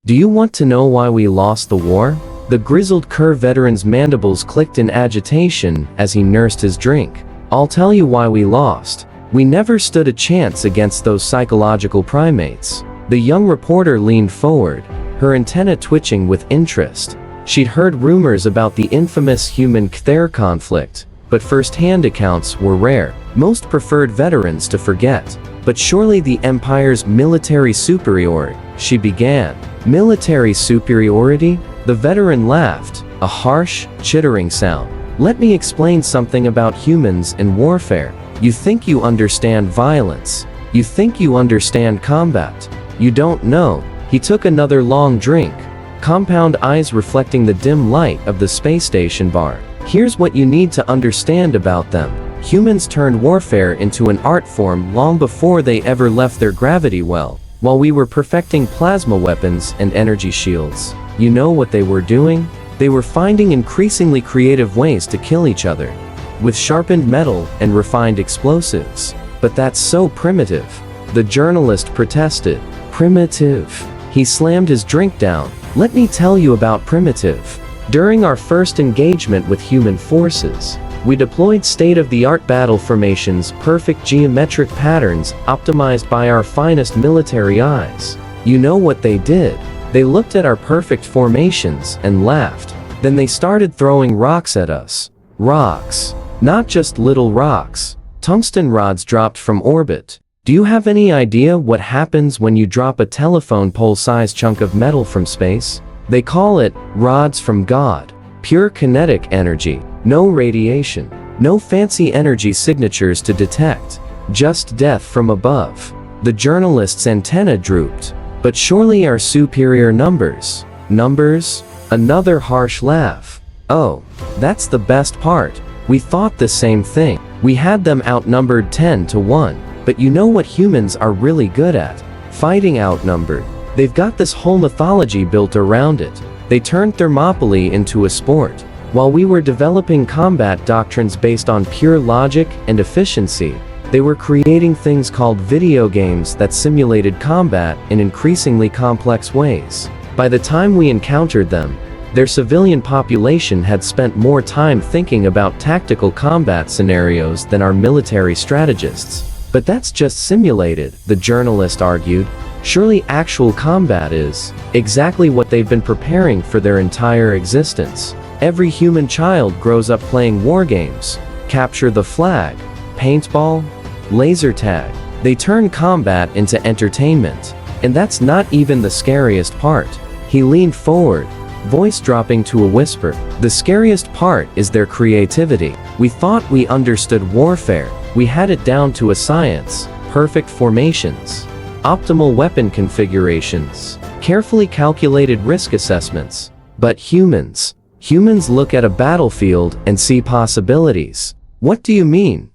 Do you want to know why we lost the war? The grizzled Kerr veteran's mandibles clicked in agitation as he nursed his drink. I'll tell you why we lost. We never stood a chance against those psychological primates. The young reporter leaned forward, her antenna twitching with interest. She'd heard rumors about the infamous Human-Kax'thar conflict, but first-hand accounts were rare. Most preferred veterans to forget. But surely the Empire's military superiority, she began. Military superiority? The veteran laughed, a harsh, chittering sound. Let me explain something about humans and warfare. You think you understand violence. You think you understand combat. You don't know. He took another long drink, compound eyes reflecting the dim light of the space station bar. Here's what you need to understand about them. Humans turned warfare into an art form long before they ever left their gravity well. While we were perfecting plasma weapons and energy shields, you know what they were doing? They were finding increasingly creative ways to kill each other, with sharpened metal and refined explosives. But that's so primitive. The journalist protested. Primitive. He slammed his drink down. Let me tell you about primitive. During our first engagement with human forces, we deployed state-of-the-art battle formations, perfect geometric patterns, optimized by our finest military eyes. You know what they did? They looked at our perfect formations and laughed. Then they started throwing rocks at us. Rocks. Not just little rocks. Tungsten rods dropped from orbit. Do you have any idea what happens when you drop a telephone pole-sized chunk of metal from space? They call it rods from God. Pure kinetic energy. No radiation. No fancy energy signatures to detect. Just death from above. The journalist's antenna drooped. But surely our superior numbers. Numbers? Another harsh laugh. Oh, that's the best part. We thought the same thing. We had them outnumbered 10-1. But you know what humans are really good at? Fighting outnumbered. They've got this whole mythology built around it. They turned Thermopylae into a sport. While we were developing combat doctrines based on pure logic and efficiency, they were creating things called video games that simulated combat in increasingly complex ways. By the time we encountered them, their civilian population had spent more time thinking about tactical combat scenarios than our military strategists. But that's just simulated, the journalist argued. Surely actual combat is exactly what they've been preparing for their entire existence. Every human child grows up playing war games. Capture the flag, paintball, laser tag. They turn combat into entertainment. And that's not even the scariest part. He leaned forward, voice dropping to a whisper. The scariest part is their creativity. We thought we understood warfare. We had it down to a science. Perfect formations, optimal weapon configurations, carefully calculated risk assessments. But humans look at a battlefield and see possibilities. What do you mean?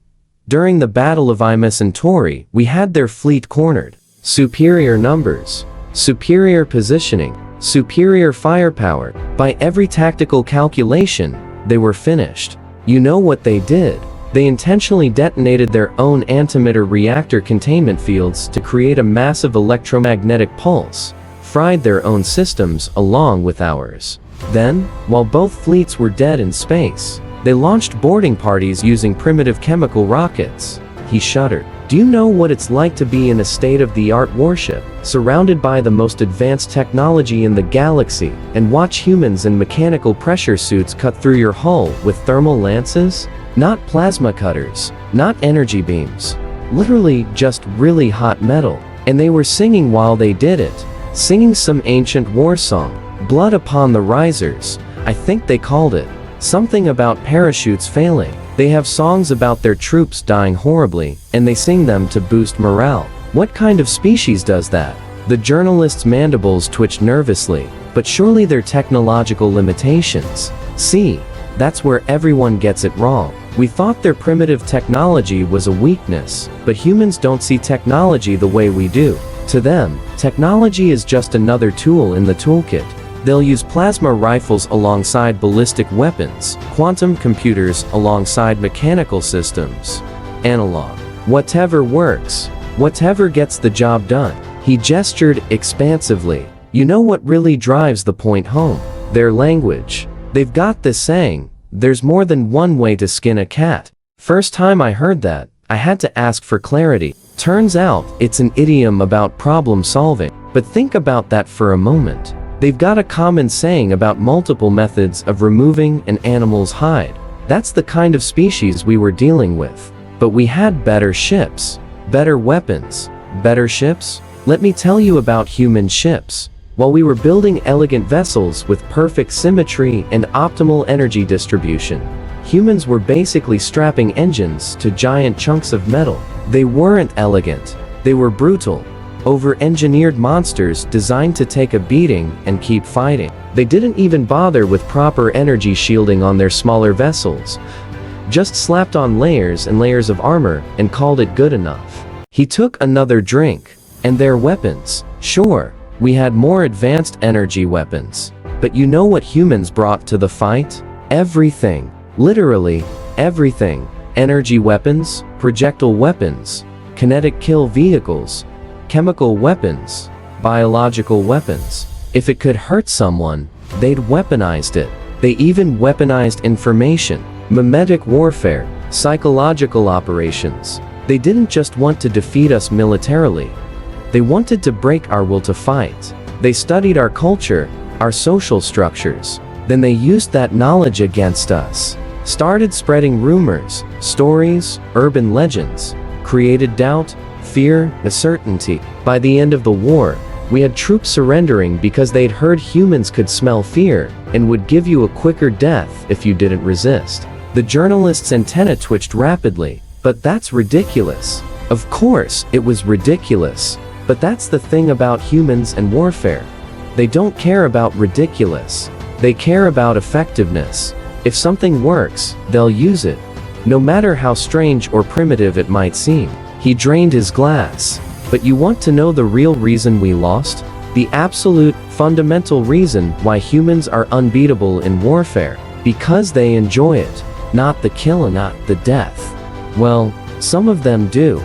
During the Battle of Imus and Tori, we had their fleet cornered. Superior numbers, superior positioning, superior firepower. By every tactical calculation, they were finished. You know what they did? They intentionally detonated their own antimatter reactor containment fields to create a massive electromagnetic pulse, fried their own systems along with ours. Then, while both fleets were dead in space, they launched boarding parties using primitive chemical rockets. He shuddered. Do you know what it's like to be in a state-of-the-art warship, surrounded by the most advanced technology in the galaxy, and watch humans in mechanical pressure suits cut through your hull with thermal lances? Not plasma cutters, not energy beams. Literally just really hot metal. And they were singing while they did it. Singing some ancient war song. Blood upon the risers, I think they called it. Something about parachutes failing. They have songs about their troops dying horribly, and they sing them to boost morale. What kind of species does that? The journalist's mandibles twitched nervously. But surely they're technological limitations. See, that's where everyone gets it wrong. We thought their primitive technology was a weakness, but humans don't see technology the way we do. To them, technology is just another tool in the toolkit. They'll use plasma rifles alongside ballistic weapons, quantum computers alongside mechanical systems. Analog. Whatever works. Whatever gets the job done. He gestured expansively. You know what really drives the point home? Their language. They've got this saying, there's more than one way to skin a cat. First time I heard that, I had to ask for clarity. Turns out, it's an idiom about problem solving. But think about that for a moment. They've got a common saying about multiple methods of removing an animal's hide. That's the kind of species we were dealing with. But we had better ships, better weapons, better ships. Let me tell you about human ships. While we were building elegant vessels with perfect symmetry and optimal energy distribution, humans were basically strapping engines to giant chunks of metal. They weren't elegant. They were brutal, over-engineered monsters designed to take a beating and keep fighting. They didn't even bother with proper energy shielding on their smaller vessels. Just slapped on layers and layers of armor and called it good enough. He took another drink. And their weapons. Sure, we had more advanced energy weapons. But you know what humans brought to the fight? Everything. Literally, everything. Energy weapons, projectile weapons, kinetic kill vehicles, chemical weapons, biological weapons. If it could hurt someone, they'd weaponized it. They even weaponized information, mimetic warfare, psychological operations. They didn't just want to defeat us militarily. They wanted to break our will to fight. They studied our culture, our social structures. Then they used that knowledge against us. Started spreading rumors, stories, urban legends. Created doubt, fear, uncertainty. By the end of the war, we had troops surrendering because they'd heard humans could smell fear and would give you a quicker death if you didn't resist. The journalist's antenna twitched rapidly. But that's ridiculous. Of course, it was ridiculous. But that's the thing about humans and warfare. They don't care about ridiculous. They care about effectiveness. If something works, they'll use it, no matter how strange or primitive it might seem. He drained his glass. But you want to know the real reason we lost? The absolute, fundamental reason why humans are unbeatable in warfare. Because they enjoy it. Not the kill and not the death. Well, some of them do.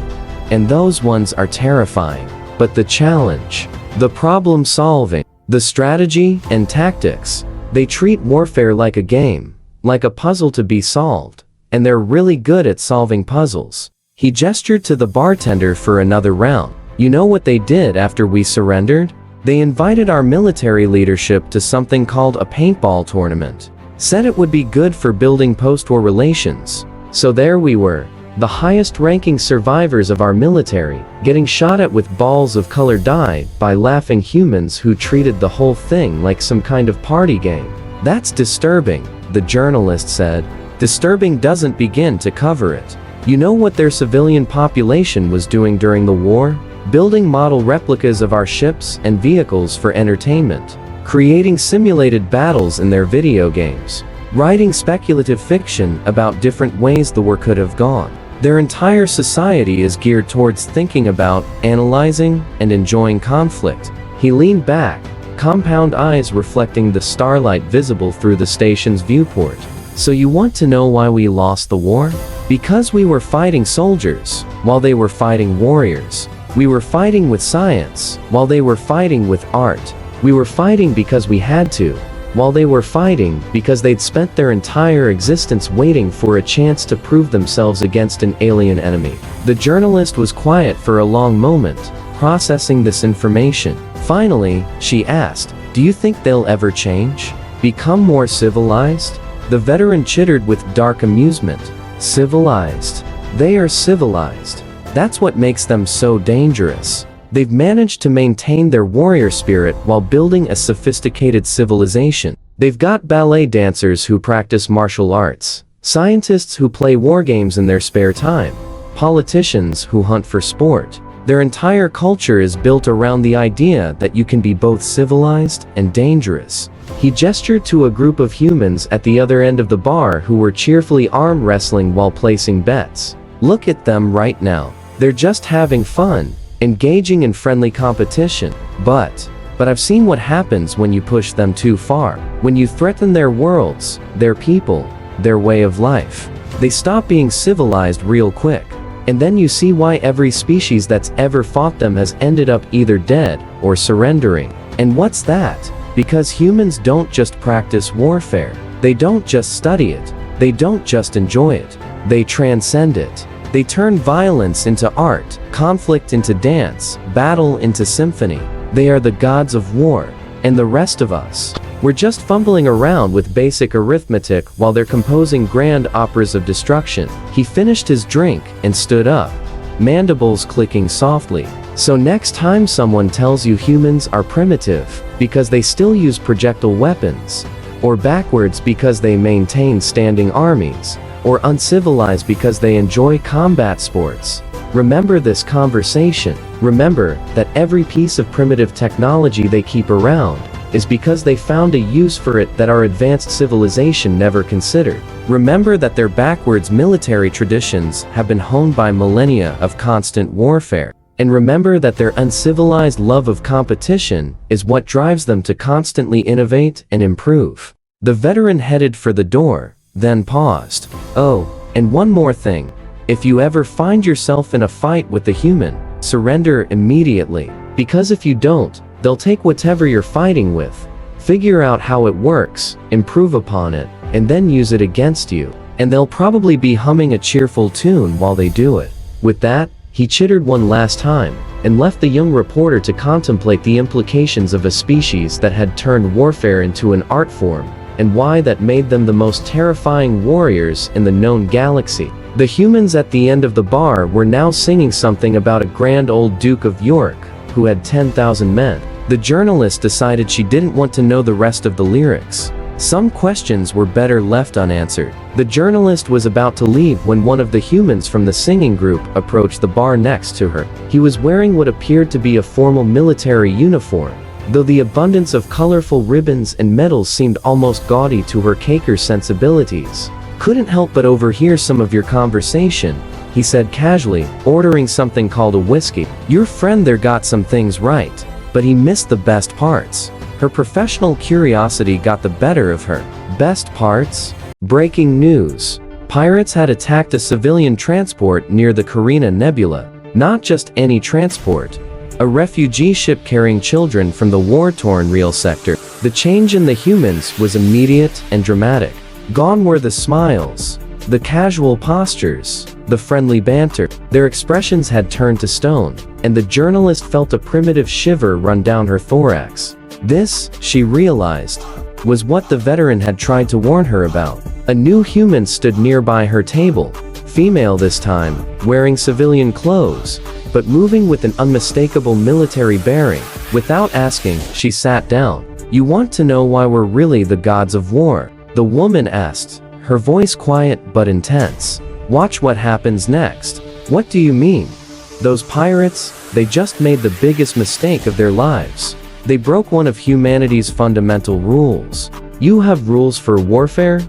And those ones are terrifying. But the challenge, the problem solving, the strategy and tactics, they treat warfare like a game, like a puzzle to be solved. And they're really good at solving puzzles. He gestured to the bartender for another round. You know what they did after we surrendered? They invited our military leadership to something called a paintball tournament. Said it would be good for building post-war relations. So there we were, the highest-ranking survivors of our military, getting shot at with balls of colored dye by laughing humans who treated the whole thing like some kind of party game. That's disturbing, the journalist said. Disturbing doesn't begin to cover it. You know what their civilian population was doing during the war? Building model replicas of our ships and vehicles for entertainment. Creating simulated battles in their video games. Writing speculative fiction about different ways the war could have gone. Their entire society is geared towards thinking about, analyzing, and enjoying conflict. He leaned back, compound eyes reflecting the starlight visible through the station's viewport. So you want to know why we lost the war? Because we were fighting soldiers, while they were fighting warriors. We were fighting with science, while they were fighting with art. We were fighting because we had to, while they were fighting because they'd spent their entire existence waiting for a chance to prove themselves against an alien enemy. The journalist was quiet for a long moment, processing this information. Finally, she asked, "Do you think they'll ever change? Become more civilized?" The veteran chittered with dark amusement. Civilized. They are civilized. That's what makes them so dangerous. They've managed to maintain their warrior spirit while building a sophisticated civilization. They've got ballet dancers who practice martial arts, scientists who play war games in their spare time, politicians who hunt for sport. Their entire culture is built around the idea that you can be both civilized and dangerous. He gestured to a group of humans at the other end of the bar who were cheerfully arm wrestling while placing bets. Look at them right now. They're just having fun, engaging in friendly competition. But I've seen what happens when you push them too far. When you threaten their worlds, their people, their way of life. They stop being civilized real quick. And then you see why every species that's ever fought them has ended up either dead or surrendering. And what's that? Because humans don't just practice warfare. They don't just study it. They don't just enjoy it. They transcend it. They turn violence into art, conflict into dance, battle into symphony. They are the gods of war. And the rest of us, we're just fumbling around with basic arithmetic while they're composing grand operas of destruction. He finished his drink and stood up, mandibles clicking softly. So next time someone tells you humans are primitive because they still use projectile weapons, or backwards because they maintain standing armies, or uncivilized because they enjoy combat sports, remember this conversation. Remember that every piece of primitive technology they keep around is because they found a use for it that our advanced civilization never considered. Remember that their backwards military traditions have been honed by millennia of constant warfare. And remember that their uncivilized love of competition is what drives them to constantly innovate and improve. The veteran headed for the door, then paused. Oh, and one more thing. If you ever find yourself in a fight with a human, surrender immediately. Because if you don't, they'll take whatever you're fighting with, figure out how it works, improve upon it, and then use it against you. And they'll probably be humming a cheerful tune while they do it. With that, he chittered one last time, and left the young reporter to contemplate the implications of a species that had turned warfare into an art form, and why that made them the most terrifying warriors in the known galaxy. The humans at the end of the bar were now singing something about a grand old Duke of York, who had 10,000 men. The journalist decided she didn't want to know the rest of the lyrics. Some questions were better left unanswered. The journalist was about to leave when one of the humans from the singing group approached the bar next to her. He was wearing what appeared to be a formal military uniform, though the abundance of colorful ribbons and medals seemed almost gaudy to her Quaker sensibilities. "Couldn't help but overhear some of your conversation," he said casually, ordering something called a whiskey. "Your friend there got some things right, but he missed the best parts." Her professional curiosity got the better of her. Best parts? Breaking news. Pirates had attacked a civilian transport near the Carina Nebula. Not just any transport. A refugee ship carrying children from the war-torn Real sector. The change in the humans was immediate and dramatic. Gone were the smiles, the casual postures, the friendly banter. Their expressions had turned to stone, and the journalist felt a primitive shiver run down her thorax. This, she realized, was what the veteran had tried to warn her about. A new human stood nearby her table, female this time, wearing civilian clothes, but moving with an unmistakable military bearing. Without asking, she sat down. "You want to know why we're really the gods of war?" the woman asked, her voice quiet but intense. "Watch what happens next." "What do you mean?" "Those pirates, they just made the biggest mistake of their lives. They broke one of humanity's fundamental rules." "You have rules for warfare?"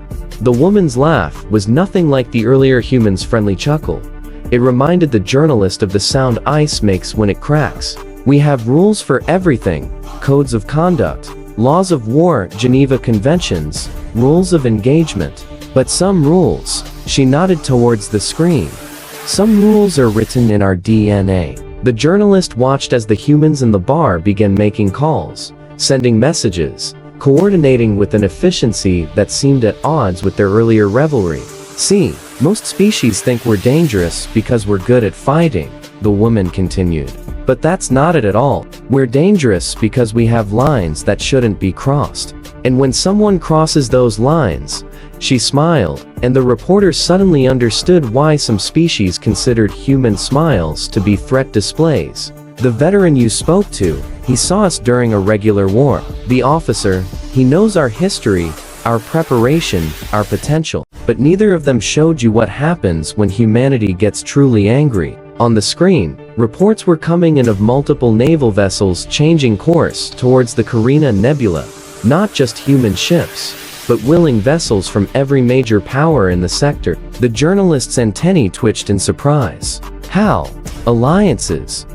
The woman's laugh was nothing like the earlier human's friendly chuckle. It reminded the journalist of the sound ice makes when it cracks. "We have rules for everything. Codes of conduct, laws of war, Geneva Conventions, rules of engagement. But some rules," she nodded towards the screen, "some rules are written in our DNA." The journalist watched as the humans in the bar began making calls, sending messages, coordinating with an efficiency that seemed at odds with their earlier revelry. "See, most species think we're dangerous because we're good at fighting," the woman continued. "But that's not it at all. We're dangerous because we have lines that shouldn't be crossed. And when someone crosses those lines," she smiled, and the reporter suddenly understood why some species considered human smiles to be threat displays. "The veteran you spoke to, he saw us during a regular war. The officer, he knows our history, our preparation, our potential. But neither of them showed you what happens when humanity gets truly angry." On the screen, reports were coming in of multiple naval vessels changing course towards the Carina Nebula. Not just human ships, but willing vessels from every major power in the sector. The journalist's antennae twitched in surprise. "How? Alliances.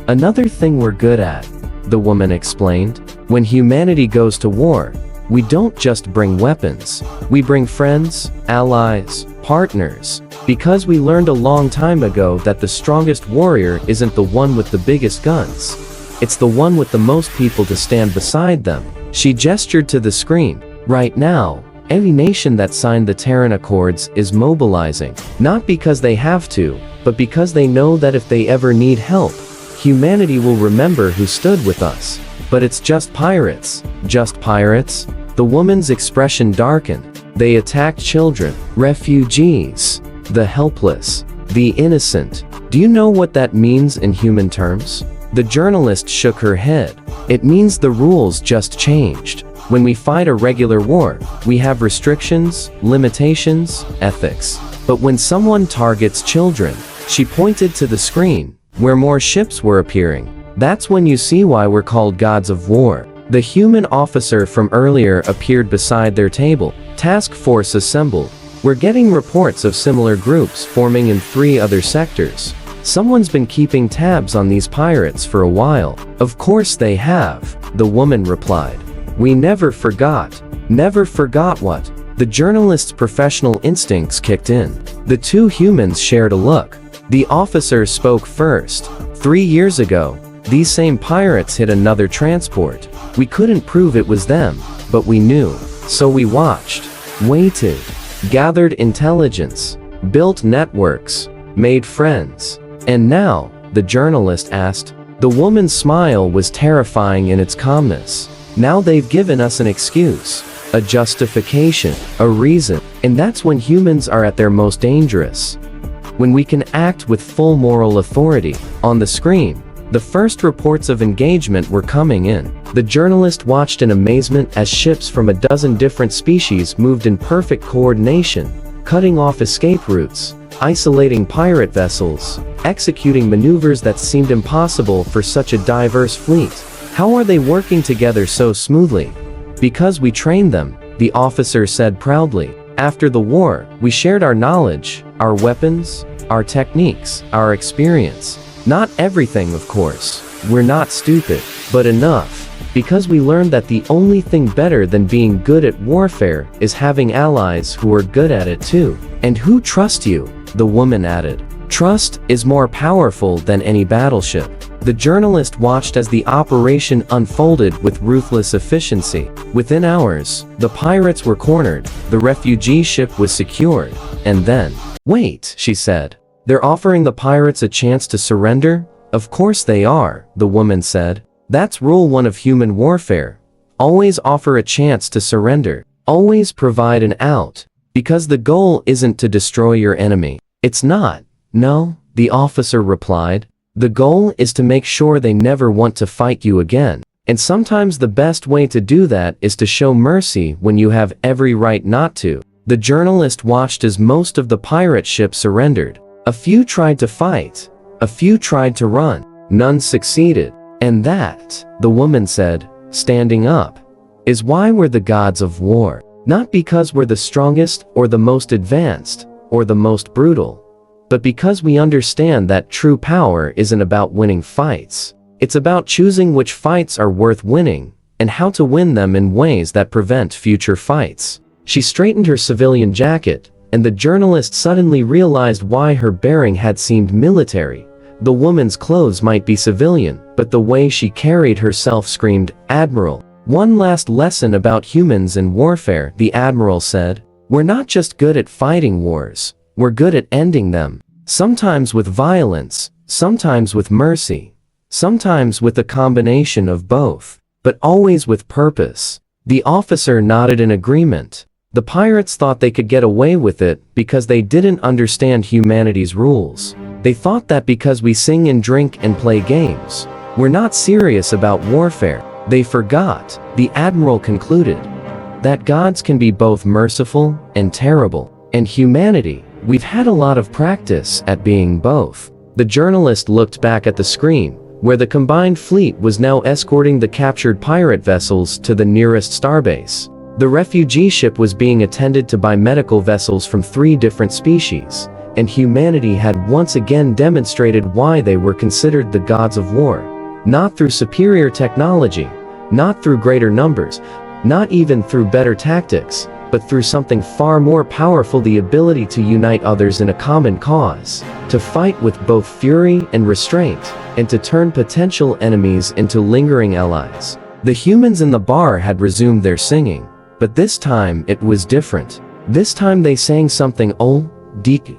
Another thing we're good at," the woman explained. "When humanity goes to war, we don't just bring weapons. We bring friends, allies, partners. Because we learned a long time ago that the strongest warrior isn't the one with the biggest guns. It's the one with the most people to stand beside them. She gestured to the screen. Right now, any nation that signed the Terran Accords is mobilizing, not because they have to, but because they know that if they ever need help, humanity will remember who stood with us. But it's just pirates. Just pirates? The woman's expression darkened. They attacked children, refugees, the helpless, the innocent. Do you know what that means in human terms? The journalist shook her head. It means the rules just changed. When we fight a regular war, we have restrictions, limitations, ethics. But when someone targets children, she pointed to the screen, where more ships were appearing. That's when you see why we're called gods of war. The human officer from earlier appeared beside their table. Task force assembled. We're getting reports of similar groups forming in 3 other sectors. Someone's been keeping tabs on these pirates for a while. Of course they have, the woman replied. We never forgot. Never forgot what? The journalist's professional instincts kicked in. The 2 humans shared a look. The officer spoke first. 3 years ago, these same pirates hit another transport. We couldn't prove it was them, but we knew. So we watched, waited, gathered intelligence, built networks, made friends. And now, the journalist asked. The woman's smile was terrifying in its calmness. Now they've given us an excuse, a justification, a reason. And that's when humans are at their most dangerous. When we can act with full moral authority. On the screen, the first reports of engagement were coming in. The journalist watched in amazement as ships from a dozen different species moved in perfect coordination, cutting off escape routes, isolating pirate vessels, executing maneuvers that seemed impossible for such a diverse fleet. How are they working together so smoothly? Because we trained them, the officer said proudly. After the war, we shared our knowledge, our weapons, our techniques, our experience. Not everything, of course. We're not stupid, but enough. Because we learned that the only thing better than being good at warfare is having allies who are good at it too. And who trust you, the woman added. Trust is more powerful than any battleship. The journalist watched as the operation unfolded with ruthless efficiency. Within hours, the pirates were cornered, the refugee ship was secured, and then, wait, she said. They're offering the pirates a chance to surrender? Of course they are, the woman said. That's rule 1 of human warfare. Always offer a chance to surrender. Always provide an out. Because the goal isn't to destroy your enemy. It's not. No, the officer replied. The goal is to make sure they never want to fight you again. And sometimes the best way to do that is to show mercy when you have every right not to. The journalist watched as most of the pirate ships surrendered. A few tried to fight. A few tried to run. None succeeded. And that, the woman said, standing up, is why we're the gods of war. Not because we're the strongest or the most advanced or the most brutal, but because we understand that true power isn't about winning fights. It's about choosing which fights are worth winning and how to win them in ways that prevent future fights. She straightened her civilian jacket, and the journalist suddenly realized why her bearing had seemed military. The woman's clothes might be civilian, but the way she carried herself screamed, Admiral. One last lesson about humans and warfare, the Admiral said. We're not just good at fighting wars, we're good at ending them. Sometimes with violence, sometimes with mercy, sometimes with a combination of both, but always with purpose. The officer nodded in agreement. The pirates thought they could get away with it because they didn't understand humanity's rules. They thought that because we sing and drink and play games, we're not serious about warfare. They forgot, the Admiral concluded, that gods can be both merciful and terrible. And humanity, we've had a lot of practice at being both. The journalist looked back at the screen, where the combined fleet was now escorting the captured pirate vessels to the nearest starbase. The refugee ship was being attended to by medical vessels from 3 different species, and humanity had once again demonstrated why they were considered the gods of war. Not through superior technology, not through greater numbers, not even through better tactics, but through something far more powerful: the ability to unite others in a common cause, to fight with both fury and restraint, and to turn potential enemies into lingering allies. The humans in the bar had resumed their singing, but this time it was different. This time they sang something deeper,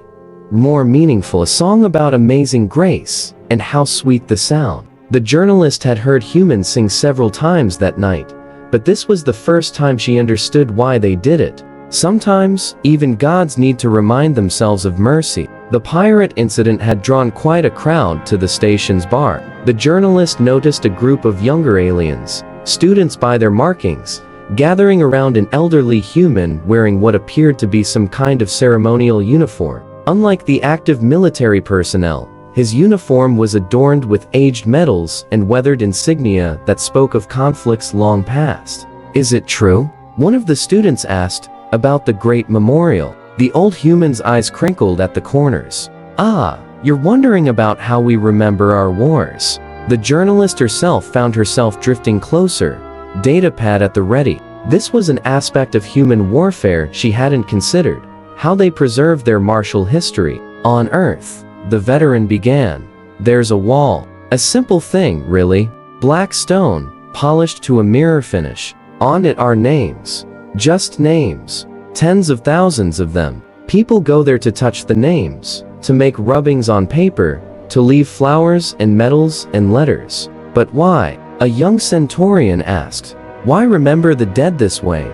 more meaningful, a song about amazing grace, and how sweet the sound. The journalist had heard humans sing several times that night, but this was the first time she understood why they did it. Sometimes, even gods need to remind themselves of mercy. The pirate incident had drawn quite a crowd to the station's bar. The journalist noticed a group of younger aliens, students by their markings, gathering around an elderly human wearing what appeared to be some kind of ceremonial uniform. Unlike the active military personnel, his uniform was adorned with aged medals and weathered insignia that spoke of conflicts long past. "Is it true?" one of the students asked, "about the great memorial?" The old human's eyes crinkled at the corners. "Ah, you're wondering about how we remember our wars." The journalist herself found herself drifting closer, datapad at the ready. This was an aspect of human warfare she hadn't considered: how they preserved their martial history. "On Earth," the veteran began, "there's a wall. A simple thing, really. Black stone, polished to a mirror finish. On it are names. Just names. Tens of thousands of them. People go there to touch the names, to make rubbings on paper, to leave flowers and medals and letters. But why?" a young centurion asked. "Why remember the dead this way?"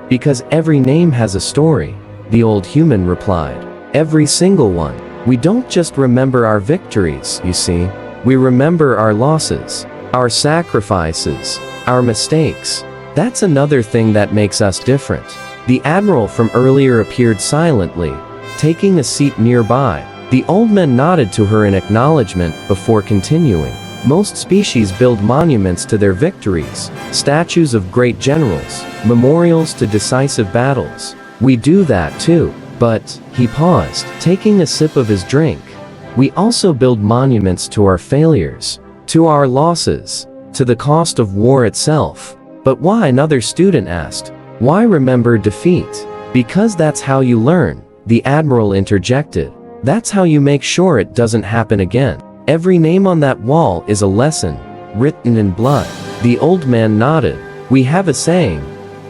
"Because every name has a story," the old human replied. "Every single one. We don't just remember our victories, you see. We remember our losses, our sacrifices, our mistakes. That's another thing that makes us different." The admiral from earlier appeared silently, taking a seat nearby. The old man nodded to her in acknowledgement before continuing. "Most species build monuments to their victories, statues of great generals, memorials to decisive battles. We do that too. But," he paused, taking a sip of his drink, "we also build monuments to our failures, to our losses, to the cost of war itself." "But why?" another student asked. "Why remember defeat?" "Because that's how you learn," the admiral interjected. "That's how you make sure it doesn't happen again. Every name on that wall is a lesson, written in blood." The old man nodded. "We have a saying: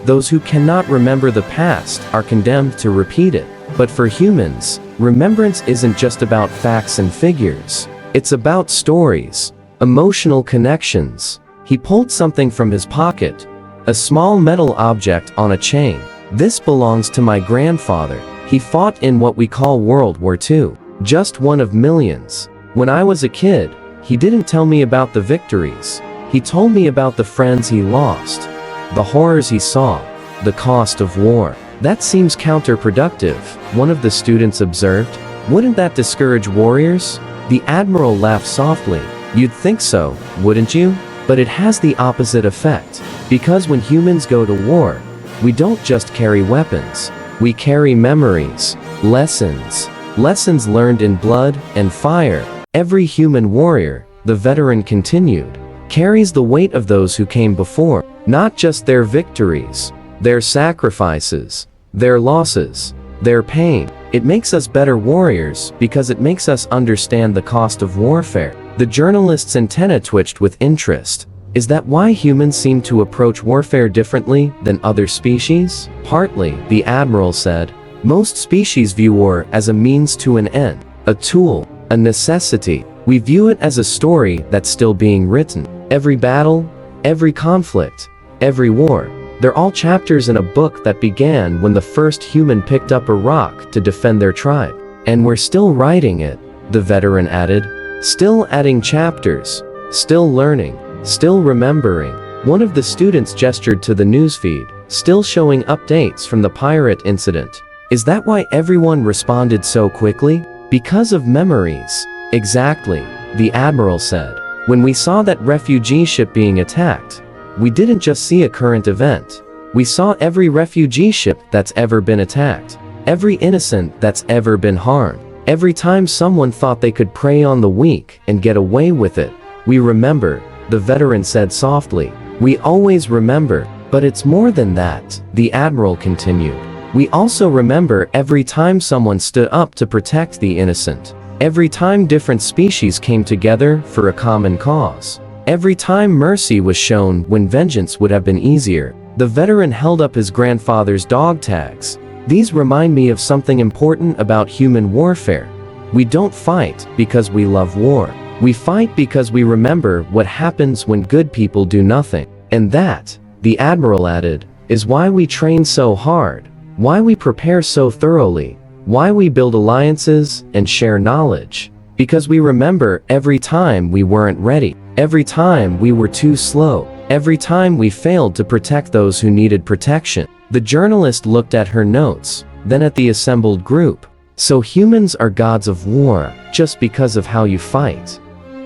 those who cannot remember the past are condemned to repeat it. But for humans, remembrance isn't just about facts and figures. It's about stories, emotional connections." He pulled something from his pocket, a small metal object on a chain. "This belongs to my grandfather. He fought in what we call World War II. Just one of millions. When I was a kid, he didn't tell me about the victories. He told me about the friends he lost, the horrors he saw, the cost of war." "That seems counterproductive," one of the students observed. "Wouldn't that discourage warriors?" The admiral laughed softly. "You'd think so, wouldn't you? But it has the opposite effect. Because when humans go to war, we don't just carry weapons. We carry memories, lessons learned in blood and fire. Every human warrior," the veteran continued, "carries the weight of those who came before. Not just their victories, their sacrifices, their losses, their pain. It makes us better warriors because it makes us understand the cost of warfare." The journalist's antenna twitched with interest. "Is that why humans seem to approach warfare differently than other species?" "Partly," the admiral said. "Most species view war as a means to an end, a tool, a necessity. We view it as a story that's still being written. Every battle, every conflict, every war, they're all chapters in a book that began when the first human picked up a rock to defend their tribe. And we're still writing it," the veteran added. "Still adding chapters, still learning, still remembering." One of the students gestured to the newsfeed, still showing updates from the pirate incident. "Is that why everyone responded so quickly?" "Because of memories." "Exactly," the admiral said. "When we saw that refugee ship being attacked, we didn't just see a current event. We saw every refugee ship that's ever been attacked, every innocent that's ever been harmed. Every time someone thought they could prey on the weak and get away with it, we remember," the veteran said softly. "We always remember. But it's more than that," the admiral continued. We also remember every time someone stood up to protect the innocent. Every time different species came together for a common cause. Every time mercy was shown when vengeance would have been easier. The veteran held up his grandfather's dog tags. These remind me of something important about human warfare. We don't fight because we love war. We fight because we remember what happens when good people do nothing. And that, the Admiral added, is why we train so hard, why we prepare so thoroughly, why we build alliances and share knowledge. Because we remember every time we weren't ready, every time we were too slow, every time we failed to protect those who needed protection. The journalist looked at her notes, then at the assembled group. So humans are gods of war, just because of how you fight.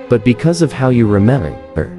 But because of how you remember.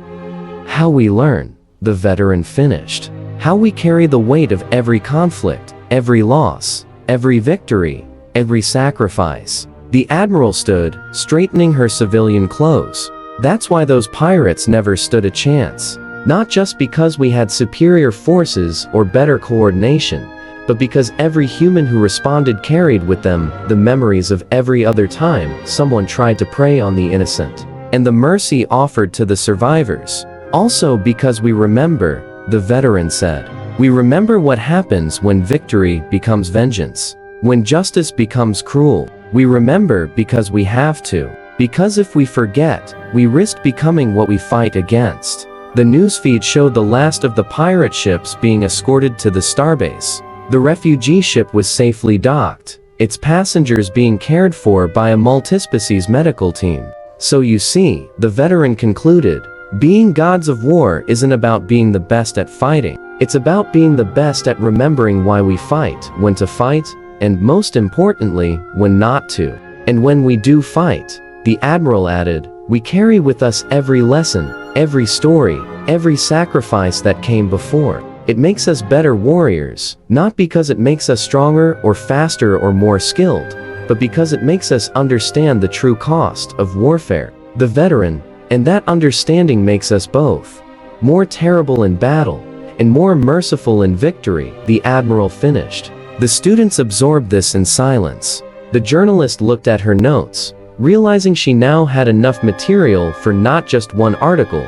How we learn, the veteran finished. How we carry the weight of every conflict, every loss, every victory, every sacrifice. The Admiral stood, straightening her civilian clothes. That's why those pirates never stood a chance. Not just because we had superior forces or better coordination, but because every human who responded carried with them the memories of every other time someone tried to prey on the innocent, and the mercy offered to the survivors. Also because we remember, the veteran said. We remember what happens when victory becomes vengeance. When justice becomes cruel. We remember because we have to. Because if we forget, we risk becoming what we fight against. The newsfeed showed the last of the pirate ships being escorted to the starbase. The refugee ship was safely docked, its passengers being cared for by a multispecies medical team. So you see, the veteran concluded, being gods of war isn't about being the best at fighting. It's about being the best at remembering why we fight, when to fight, and most importantly, when not to. And when we do fight, the Admiral added, we carry with us every lesson, every story, every sacrifice that came before. It makes us better warriors, not because it makes us stronger or faster or more skilled, but because it makes us understand the true cost of warfare. The veteran, and that understanding makes us both more terrible in battle and more merciful in victory, the Admiral finished. The students absorbed this in silence. The journalist looked at her notes, realizing she now had enough material for not just one article,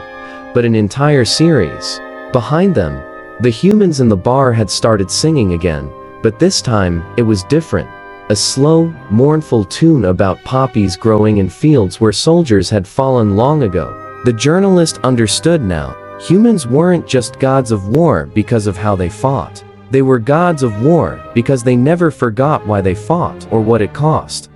but an entire series. Behind them, the humans in the bar had started singing again, but this time, it was different. A slow, mournful tune about poppies growing in fields where soldiers had fallen long ago. The journalist understood now. Humans weren't just gods of war because of how they fought. They were gods of war because they never forgot why they fought or what it cost.